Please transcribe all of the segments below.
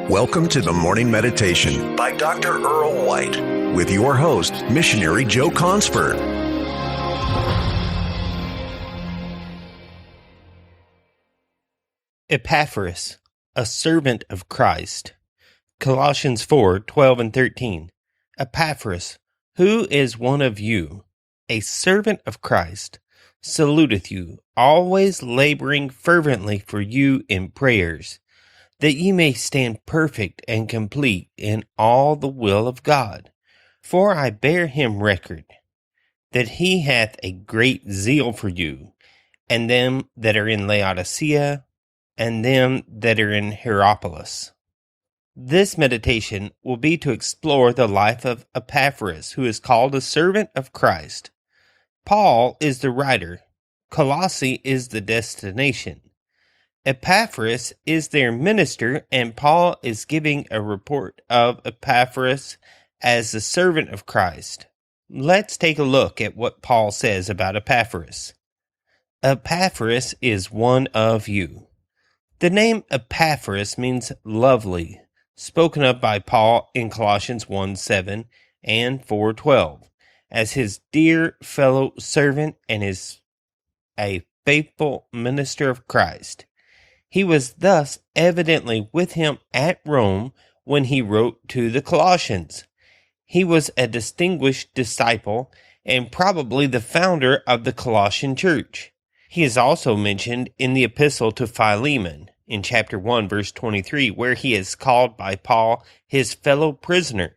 Welcome to the Morning Meditation by Dr. Earl White with your host, Missionary Joe Consford. Epaphras, a servant of Christ. Colossians 4:12 and 13. Epaphras, who is one of you, a servant of Christ, saluteth you, always laboring fervently for you in prayers, that ye may stand perfect and complete in all the will of God. For I bear him record, that he hath a great zeal for you, and them that are in Laodicea, and them that are in Hierapolis. This meditation will be to explore the life of Epaphras, who is called a servant of Christ. Paul is the writer. Colossae is the destination. Epaphras is their minister, and Paul is giving a report of Epaphras as the servant of Christ. Let's take a look at what Paul says about Epaphras. Epaphras is one of you. The name Epaphras means lovely, spoken of by Paul in Colossians 1:7 and 4:12, as his dear fellow servant and is a faithful minister of Christ. He was thus evidently with him at Rome when he wrote to the Colossians. He was a distinguished disciple and probably the founder of the Colossian church. He is also mentioned in the Epistle to Philemon in chapter 1, verse 23, where he is called by Paul his fellow prisoner.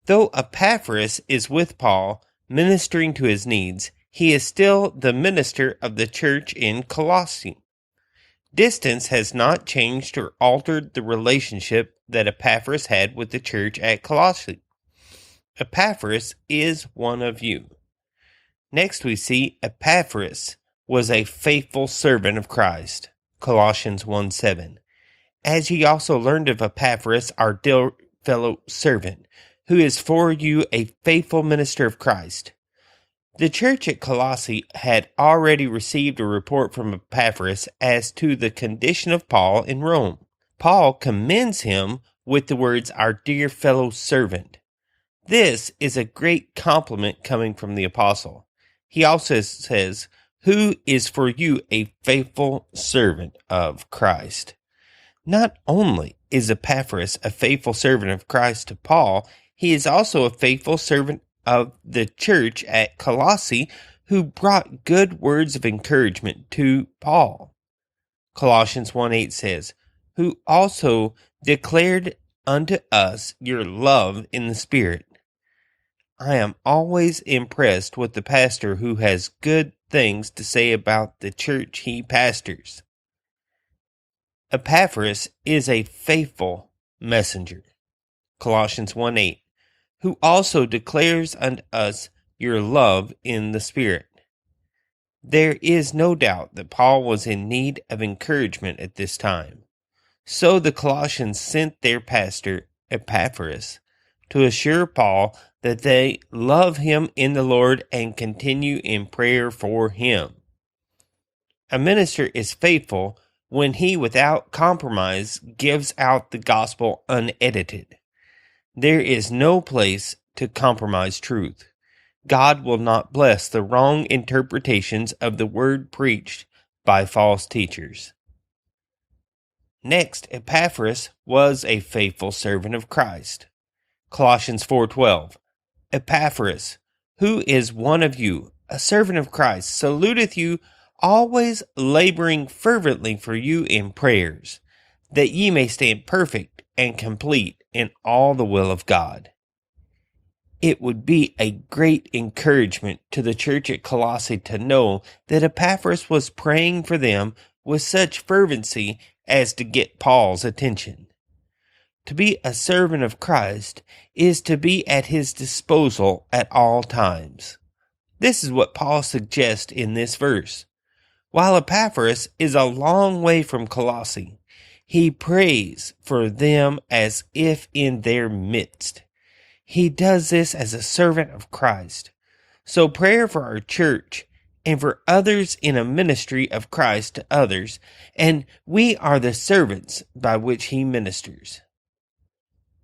Though Epaphras is with Paul, ministering to his needs, he is still the minister of the church in Colossae. Distance has not changed or altered the relationship that Epaphras had with the church at Colossae. Epaphras is one of you. Next we see Epaphras was a faithful servant of Christ. Colossians 1:7. As ye also learned of Epaphras, our dear fellow servant, who is for you a faithful minister of Christ. The church at Colossae had already received a report from Epaphras as to the condition of Paul in Rome. Paul commends him with the words, our dear fellow servant. This is a great compliment coming from the apostle. He also says, who is for you a faithful servant of Christ. Not only is Epaphras a faithful servant of Christ to Paul, he is also a faithful servant of the church at Colossae, who brought good words of encouragement to Paul. Colossians 1:8 says, who also declared unto us your love in the Spirit. I am always impressed with the pastor who has good things to say about the church he pastors. Epaphras is a faithful messenger. Colossians 1:8. Who also declares unto us your love in the Spirit. There is no doubt that Paul was in need of encouragement at this time. So the Colossians sent their pastor, Epaphras, to assure Paul that they love him in the Lord and continue in prayer for him. A minister is faithful when he, without compromise, gives out the gospel unedited. There is no place to compromise truth. God will not bless the wrong interpretations of the word preached by false teachers. Next, Epaphras was a faithful servant of Christ. Colossians 4:12. Epaphras, who is one of you, a servant of Christ, saluteth you, always laboring fervently for you in prayers, that ye may stand perfect and complete in all the will of God. It would be a great encouragement to the church at Colossae to know that Epaphras was praying for them with such fervency as to get Paul's attention. To be a servant of Christ is to be at his disposal at all times. This is what Paul suggests in this verse. While Epaphras is a long way from Colossae, he prays for them as if in their midst. He does this as a servant of Christ. So prayer for our church and for others in a ministry of Christ to others, and we are the servants by which he ministers.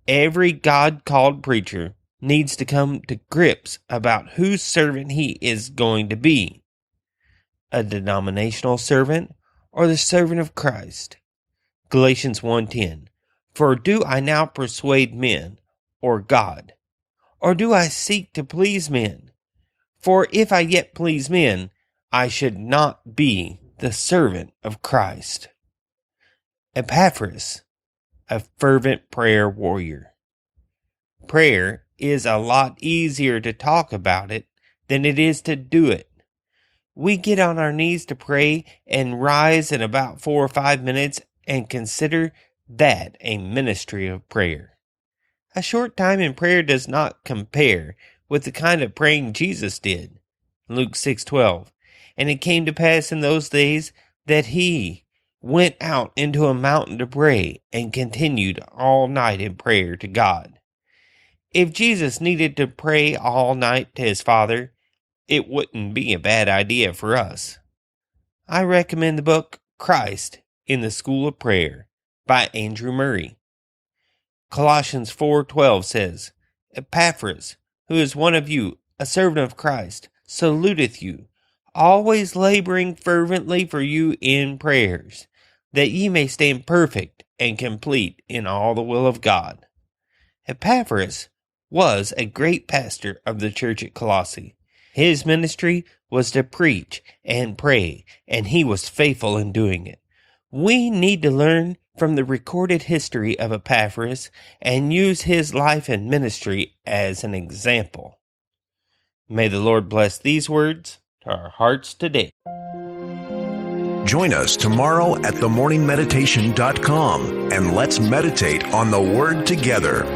Every God-called preacher needs to come to grips about whose servant he is going to be, a denominational servant or the servant of Christ. Galatians 1:10, for do I now persuade men or God, or do I seek to please men? For if I yet please men, I should not be the servant of Christ. Epaphras, a fervent prayer warrior. Prayer is a lot easier to talk about it than it is to do it. We get on our knees to pray and rise in about 4 or 5 minutes and consider that a ministry of prayer. A short time in prayer does not compare with the kind of praying Jesus did. Luke 6:12. And it came to pass in those days that he went out into a mountain to pray and continued all night in prayer to God. If Jesus needed to pray all night to his Father, it wouldn't be a bad idea for us. I recommend the book Christ in the School of Prayer by Andrew Murray. Colossians 4:12 says, Epaphras, who is one of you, a servant of Christ, saluteth you, always laboring fervently for you in prayers, that ye may stand perfect and complete in all the will of God. Epaphras was a great pastor of the church at Colossae. His ministry was to preach and pray, and he was faithful in doing it. We need to learn from the recorded history of Epaphras and use his life and ministry as an example. May the Lord bless these words to our hearts today. Join us tomorrow at themorningmeditation.com and let's meditate on the Word together.